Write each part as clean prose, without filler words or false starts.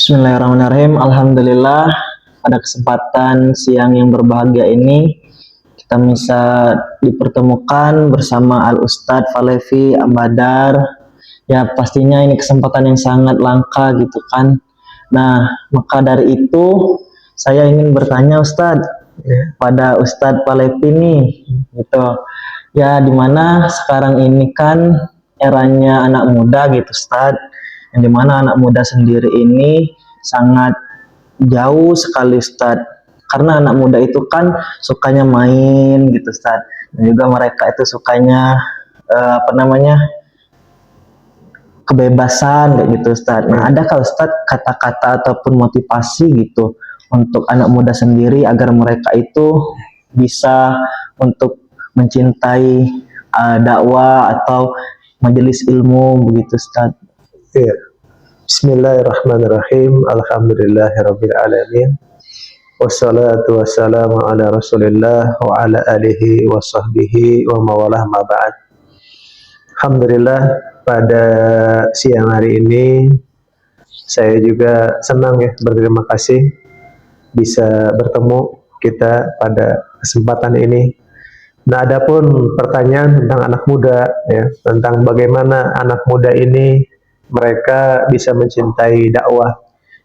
Bismillahirrahmanirrahim. Alhamdulillah, pada kesempatan siang yang berbahagia ini kita bisa dipertemukan bersama Al Ustadz Falevi Ambadar. Ya, pastinya ini kesempatan yang sangat langka gitu kan. Nah, maka dari itu saya ingin bertanya Ustadz, pada Ustadz Falevi nih gitu. Ya, dimana sekarang ini kan eranya anak muda gitu Ustadz, yang dimana anak muda sendiri ini sangat jauh sekali Ustadz, karena anak muda itu kan sukanya main gitu Ustadz, dan juga mereka itu sukanya kebebasan kayak gitu Ustadz. Nah, ada kalau Ustadz kata-kata ataupun motivasi gitu untuk anak muda sendiri agar mereka itu bisa untuk mencintai dakwah atau majelis ilmu begitu Ustadz? Iya. Bismillahirrahmanirrahim. Alhamdulillahirabbil alamin. Wassalatu wassalamu ala Rasulillah wa ala alihi wa sahbihi wa mawalah ma ba'd. Alhamdulillah, pada siang hari ini saya juga senang ya, berterima kasih bisa bertemu kita pada kesempatan ini. Nah, adapun pertanyaan tentang anak muda ya, tentang bagaimana anak muda ini mereka bisa mencintai dakwah,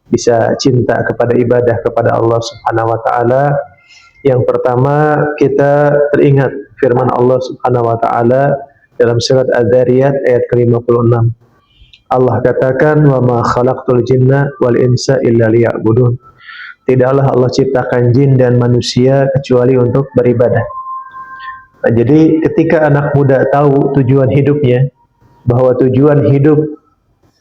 bisa cinta kepada ibadah kepada Allah Subhanahu wa taala. Yang pertama, kita teringat firman Allah Subhanahu wa taala dalam surat Az-Zariyat ayat ke-56. Allah katakan, "Wa ma khalaqtul jinna wal insa illa liya'budun." Tidaklah Allah ciptakan jin dan manusia kecuali untuk beribadah. Nah, jadi ketika anak muda tahu tujuan hidupnya, bahwa tujuan hidup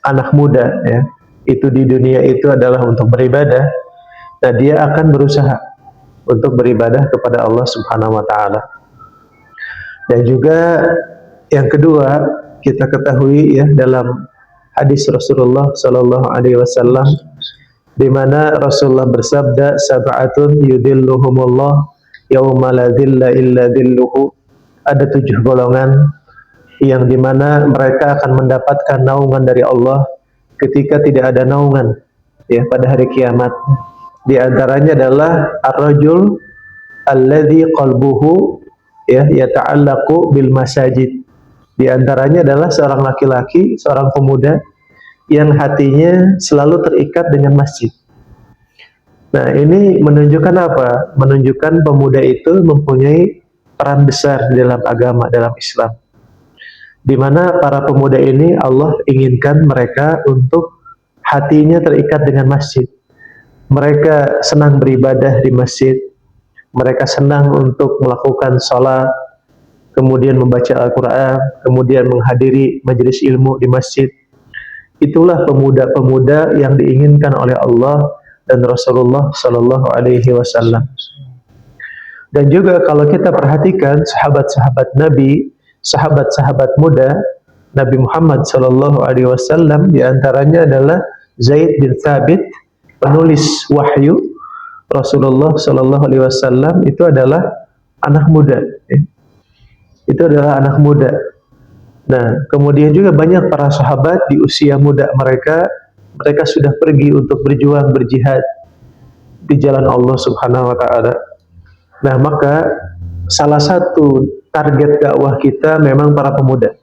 anak muda ya, itu di dunia itu adalah untuk beribadah, nah dia akan berusaha untuk beribadah kepada Allah Subhanahu wa taala. Dan juga yang kedua, kita ketahui ya dalam hadis Rasulullah sallallahu alaihi wasallam, di mana Rasulullah bersabda, "Sab'atun yudhilluhumullah yauma la dhilla illa dhilluhu." Ada 7 golongan yang dimana mereka akan mendapatkan naungan dari Allah ketika tidak ada naungan ya pada hari kiamat. Di antaranya adalah ar-rajul alladzi qalbuhu ya yata'allaqu bil masajid. Di antaranya adalah seorang laki-laki, seorang pemuda yang hatinya selalu terikat dengan masjid. Nah, ini menunjukkan apa? Menunjukkan pemuda itu mempunyai peran besar dalam agama, dalam Islam. Di mana para pemuda ini Allah inginkan mereka untuk hatinya terikat dengan masjid. Mereka senang beribadah di masjid. Mereka senang untuk melakukan sholat, kemudian membaca Al-Quran, kemudian menghadiri majelis ilmu di masjid. Itulah pemuda-pemuda yang diinginkan oleh Allah dan Rasulullah Sallallahu Alaihi Wasallam. Dan juga kalau kita perhatikan sahabat-sahabat Nabi, sahabat-sahabat muda Nabi Muhammad Sallallahu Alaihi Wasallam, diantaranya adalah Zaid bin Thabit, penulis wahyu Rasulullah Sallallahu Alaihi Wasallam, itu adalah anak muda. Itu adalah anak muda. Nah, kemudian juga banyak para sahabat di usia muda mereka sudah pergi untuk berjuang, berjihad di jalan Allah Subhanahu wa taala. Nah, maka salah satu target dakwah kita memang para pemuda,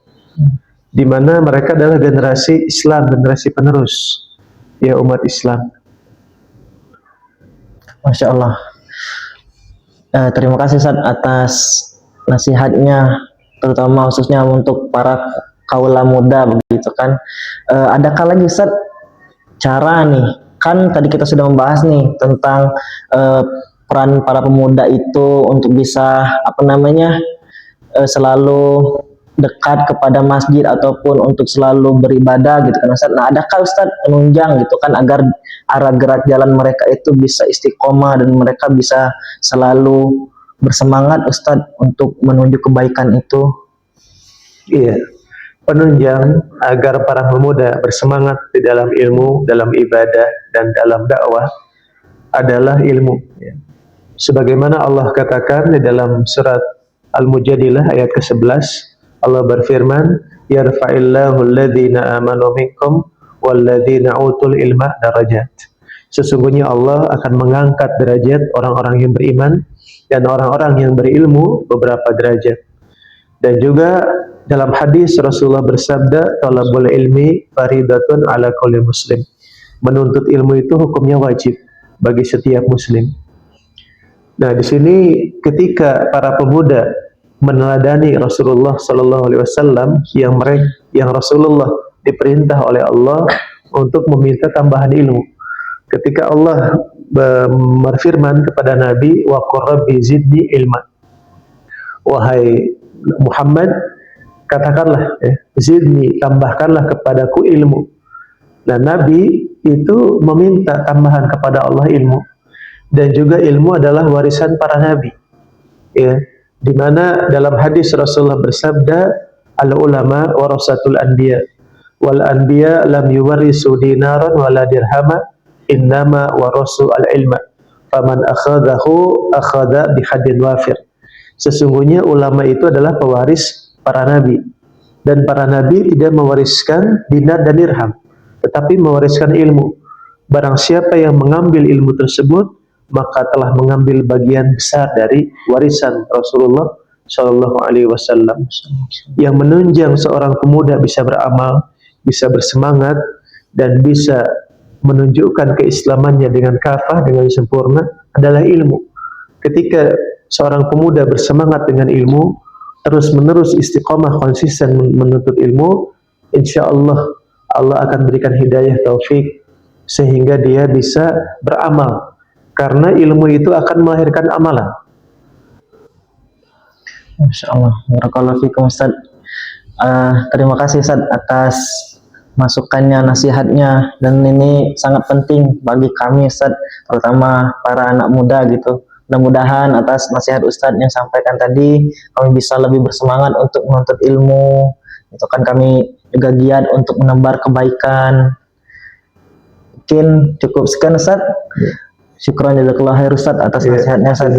di mana mereka adalah generasi Islam, generasi penerus ya umat Islam. Masya Allah. Terima kasih Ustadz atas nasihatnya, terutama khususnya untuk para kaula muda begitu kan. Adakah lagi Ustadz cara nih, kan tadi kita sudah membahas nih tentang peran para pemuda itu untuk bisa selalu dekat kepada masjid ataupun untuk selalu beribadah gitu kan Ustaz. Nah, adakah Ustaz penunjang gitu kan agar arah gerak jalan mereka itu bisa istiqomah dan mereka bisa selalu bersemangat Ustaz untuk menuju kebaikan itu? Iya, penunjang agar para pemuda bersemangat di dalam ilmu, dalam ibadah dan dalam dakwah adalah ilmu ya. Sebagaimana Allah katakan di dalam surat Al-Mujadilah ayat ke-11, Allah berfirman, "Yarfa'illahu alladhina amanu minkum walladzina utul ilma darajat. Sesungguhnya Allah akan mengangkat derajat orang-orang yang beriman dan orang-orang yang berilmu beberapa derajat. Dan juga dalam hadis Rasulullah bersabda, talabul ilmi faridatun ala kulli muslim. Menuntut ilmu itu hukumnya wajib bagi setiap muslim. Nah, di sini ketika para pemuda meneladani Rasulullah Sallallahu Alaihi Wasallam yang Rasulullah diperintah oleh Allah untuk meminta tambahan ilmu. Ketika Allah berfirman kepada Nabi, wa qur rabbi zidni ilma. Wahai Muhammad, katakanlah, zidni, tambahkanlah kepadaku ilmu. Nah, Nabi itu meminta tambahan kepada Allah ilmu. Dan juga ilmu adalah warisan para nabi. Ya, di mana dalam hadis Rasulullah bersabda, al ulama warasatul anbiya wal anbiya lam yuwarisu dinaran wala dirhama innama warasu al ilma faman akhadahu akhadha bihadin wafir. Sesungguhnya ulama itu adalah pewaris para nabi, dan para nabi tidak mewariskan dinar dan dirham, tetapi mewariskan ilmu. Barang siapa yang mengambil ilmu tersebut, maka telah mengambil bagian besar dari warisan Rasulullah Shallallahu Alaihi Wasallam. Yang menunjang seorang pemuda bisa beramal, bisa bersemangat, dan bisa menunjukkan keislamannya dengan kafah, dengan sempurna adalah ilmu. Ketika seorang pemuda bersemangat dengan ilmu, terus-menerus istiqomah konsisten menuntut ilmu, insya Allah Allah akan berikan hidayah taufik sehingga dia bisa beramal. Karena ilmu itu akan melahirkan amalan. Masya Allah, barakallahu fikum Ustaz. Terima kasih Ustaz atas masukannya, nasihatnya, dan ini sangat penting bagi kami Ustaz, terutama para anak muda gitu. Mudah-mudahan atas nasihat Ustaz yang sampaikan tadi, kami bisa lebih bersemangat untuk menuntut ilmu. Itu kan kami juga giat untuk menebar kebaikan. Mungkin cukup sekian Ustaz. Syukran jazakallahu khair Ustaz atas nasihatnya Ustaz.